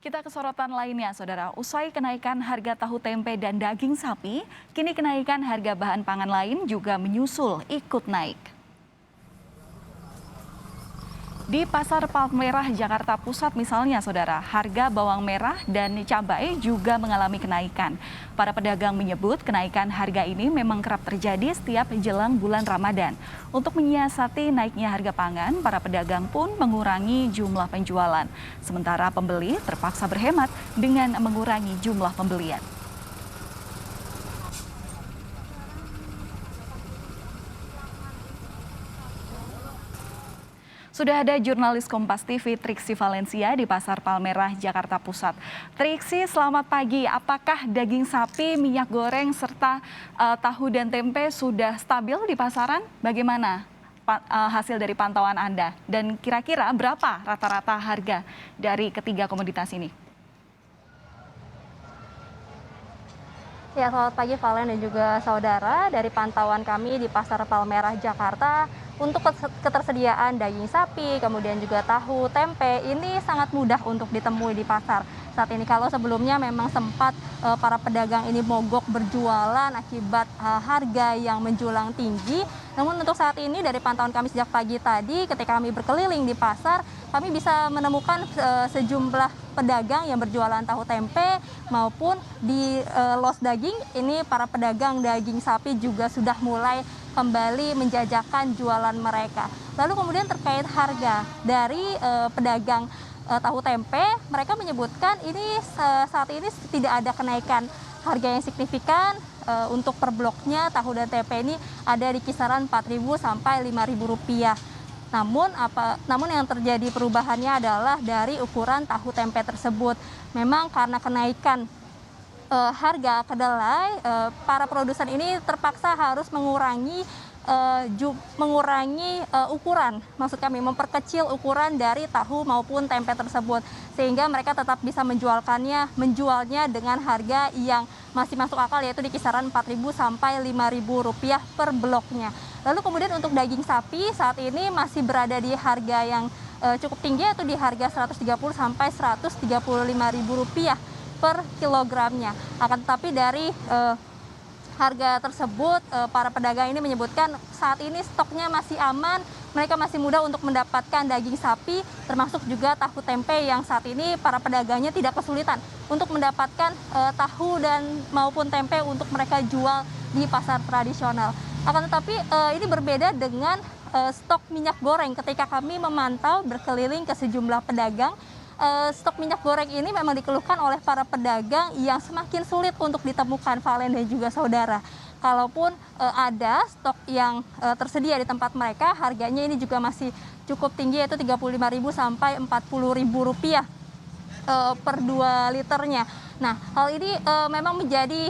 Kita ke sorotan lainnya, Saudara. Usai kenaikan harga tahu tempe dan daging sapi, kini kenaikan harga bahan pangan lain juga menyusul ikut naik. Di Pasar Palmerah, Jakarta Pusat misalnya, Saudara, harga bawang merah dan cabai juga mengalami kenaikan. Para pedagang menyebut kenaikan harga ini memang kerap terjadi setiap jelang bulan Ramadan. Untuk menyiasati naiknya harga pangan, para pedagang pun mengurangi jumlah penjualan. Sementara pembeli terpaksa berhemat dengan mengurangi jumlah pembelian. Sudah ada jurnalis Kompas TV Triksi Valencia di Pasar Palmerah, Jakarta Pusat. Triksi, selamat pagi. Apakah daging sapi, minyak goreng, serta tahu dan tempe sudah stabil di pasaran? Bagaimana hasil dari pantauan Anda? Dan kira-kira berapa rata-rata harga dari ketiga komoditas ini? Ya, selamat pagi Valen dan juga saudara. Dari pantauan kami di Pasar Palmerah, Jakarta, untuk ketersediaan daging sapi, kemudian juga tahu, tempe, ini sangat mudah untuk ditemui di pasar saat ini. Kalau sebelumnya memang sempat para pedagang ini mogok berjualan akibat harga yang menjulang tinggi. Namun untuk saat ini dari pantauan kami sejak pagi tadi ketika kami berkeliling di pasar, kami bisa menemukan sejumlah pedagang yang berjualan tahu tempe maupun di los daging. Ini para pedagang daging sapi juga sudah mulai kembali menjajakan jualan mereka. Lalu kemudian terkait harga dari pedagang tahu tempe, mereka menyebutkan ini saat ini tidak ada kenaikan harga yang signifikan. Untuk per bloknya tahu dan tempe ini ada di kisaran Rp4.000 sampai Rp5.000. Namun yang terjadi perubahannya adalah dari ukuran tahu tempe tersebut. Memang karena kenaikan harga kedelai, para produsen ini terpaksa harus mengurangi ukuran, maksud kami memperkecil ukuran dari tahu maupun tempe tersebut, sehingga mereka tetap bisa menjualnya dengan harga yang masih masuk akal, yaitu di kisaran Rp4.000 sampai Rp5.000 per bloknya. Lalu kemudian untuk daging sapi saat ini masih berada di harga yang cukup tinggi, yaitu di harga Rp130 sampai Rp135.000 per kilogramnya. Akan tetapi dari harga tersebut, para pedagang ini menyebutkan saat ini stoknya masih aman, mereka masih mudah untuk mendapatkan daging sapi, termasuk juga tahu tempe yang saat ini para pedagangnya tidak kesulitan untuk mendapatkan tahu dan maupun tempe untuk mereka jual di pasar tradisional. Akan tetapi ini berbeda dengan stok minyak goreng. Ketika kami memantau berkeliling ke sejumlah pedagang, stok minyak goreng ini memang dikeluhkan oleh para pedagang yang semakin sulit untuk ditemukan, Valen dan juga saudara. Kalaupun ada stok yang tersedia di tempat mereka, harganya ini juga masih cukup tinggi, yaitu Rp35.000 sampai Rp40.000 per 2 liternya. Nah, hal ini memang menjadi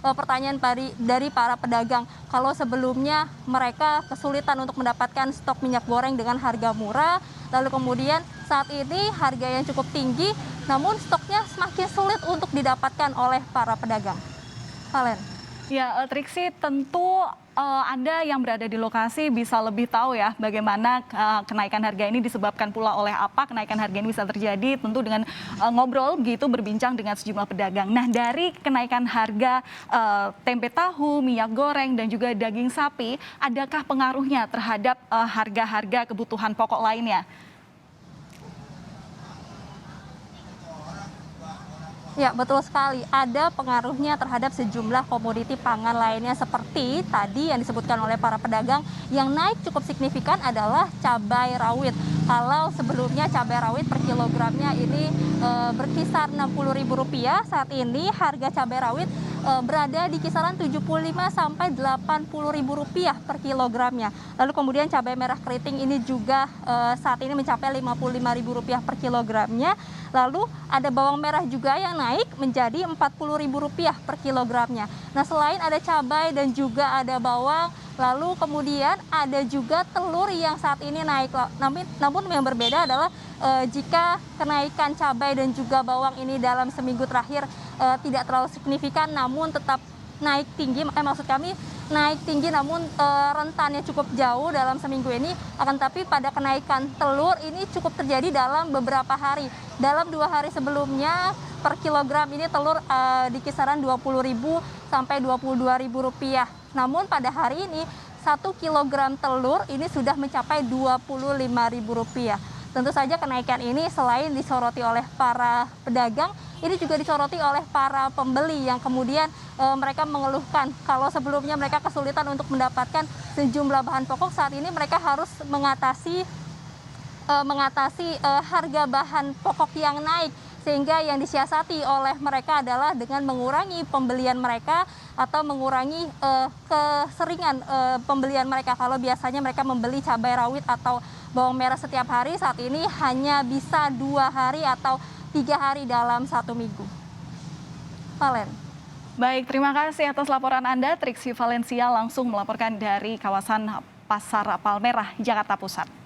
pertanyaan dari para pedagang. Kalau sebelumnya mereka kesulitan untuk mendapatkan stok minyak goreng dengan harga murah, lalu kemudian saat ini harga yang cukup tinggi, namun stoknya semakin sulit untuk didapatkan oleh para pedagang. Valen. Ya, Triksi, tentu Anda yang berada di lokasi bisa lebih tahu ya bagaimana kenaikan harga ini disebabkan pula oleh apa kenaikan harga ini bisa terjadi, tentu dengan ngobrol begitu, berbincang dengan sejumlah pedagang. Nah, dari kenaikan harga tempe tahu, minyak goreng, dan juga daging sapi, adakah pengaruhnya terhadap harga-harga kebutuhan pokok lainnya? Ya, betul sekali. Ada pengaruhnya terhadap sejumlah komoditi pangan lainnya, seperti tadi yang disebutkan oleh para pedagang. Yang naik cukup signifikan adalah cabai rawit. Kalau sebelumnya cabai rawit per kilogramnya ini berkisar Rp60.000, saat ini harga cabai rawit berada di kisaran Rp75 sampai Rp80.000 per kilogramnya. Lalu kemudian cabai merah keriting ini juga saat ini mencapai Rp55.000 per kilogramnya. Lalu ada bawang merah juga yang naik menjadi Rp40.000 per kilogramnya. Nah, selain ada cabai dan juga ada bawang, lalu kemudian ada juga telur yang saat ini naik. Namun yang berbeda adalah jika kenaikan cabai dan juga bawang ini dalam seminggu terakhir tidak terlalu signifikan, namun tetap naik tinggi. Maksud kami naik tinggi namun rentannya cukup jauh dalam seminggu ini, akan tapi pada kenaikan telur ini cukup terjadi dalam beberapa hari. Dalam 2 hari sebelumnya per kilogram ini telur di kisaran Rp20.000 sampai Rp22.000. Namun pada hari ini 1 kilogram telur ini sudah mencapai Rp25.000. Tentu saja kenaikan ini selain disoroti oleh para pedagang, ini juga disoroti oleh para pembeli yang kemudian mereka mengeluhkan kalau sebelumnya mereka kesulitan untuk mendapatkan sejumlah bahan pokok, saat ini mereka harus mengatasi harga bahan pokok yang naik, sehingga yang disiasati oleh mereka adalah dengan mengurangi pembelian mereka atau mengurangi keseringan pembelian mereka. Kalau biasanya mereka membeli cabai rawit atau bawang merah setiap hari, saat ini hanya bisa 2 hari atau 3 hari dalam 1 minggu. Valen. Baik, terima kasih atas laporan Anda. Triksi Valencia langsung melaporkan dari kawasan Pasar Palmerah, Jakarta Pusat.